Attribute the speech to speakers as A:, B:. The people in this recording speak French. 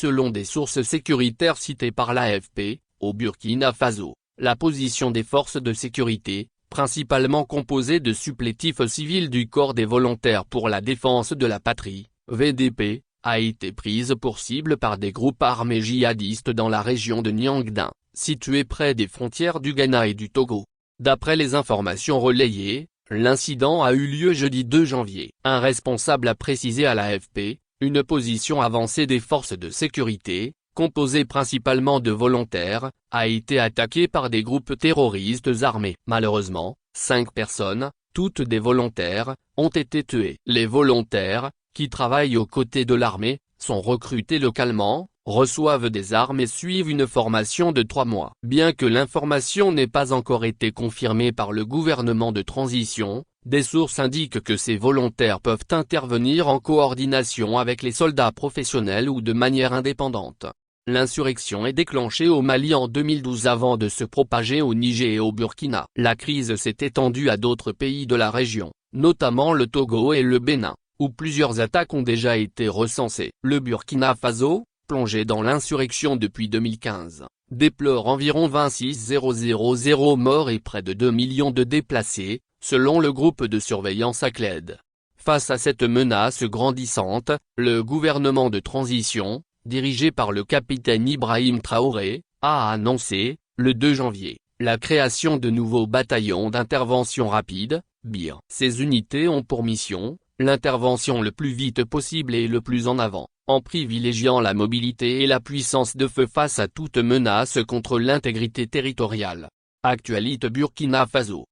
A: Selon des sources sécuritaires citées par l'AFP, au Burkina Faso, la position des forces de sécurité, principalement composées de supplétifs civils du Corps des volontaires pour la défense de la patrie, VDP, a été prise pour cible par des groupes armés djihadistes dans la région de Niangdin, située près des frontières du Ghana et du Togo. D'après les informations relayées, l'incident a eu lieu jeudi 2 janvier. Un responsable a précisé à l'AFP, une position avancée des forces de sécurité, composée principalement de volontaires, a été attaquée par des groupes terroristes armés. Malheureusement, 5 personnes, toutes des volontaires, ont été tuées. Les volontaires, qui travaillent aux côtés de l'armée, sont recrutés localement, reçoivent des armes et suivent une formation de 3 mois. Bien que l'information n'ait pas encore été confirmée par le gouvernement de transition, des sources indiquent que ces volontaires peuvent intervenir en coordination avec les soldats professionnels ou de manière indépendante. L'insurrection est déclenchée au Mali en 2012 avant de se propager au Niger et au Burkina. La crise s'est étendue à d'autres pays de la région, notamment le Togo et le Bénin, où plusieurs attaques ont déjà été recensées. Le Burkina Faso, plongé dans l'insurrection depuis 2015, déplore environ 26 000 morts et près de 2 millions de déplacés, selon le groupe de surveillance ACLED. Face à cette menace grandissante, le gouvernement de transition, dirigé par le capitaine Ibrahim Traoré, a annoncé, le 2 janvier, la création de nouveaux bataillons d'intervention rapide, BIR. Ces unités ont pour mission, l'intervention le plus vite possible et le plus en avant, en privilégiant la mobilité et la puissance de feu face à toute menace contre l'intégrité territoriale. Actualité Burkina Faso.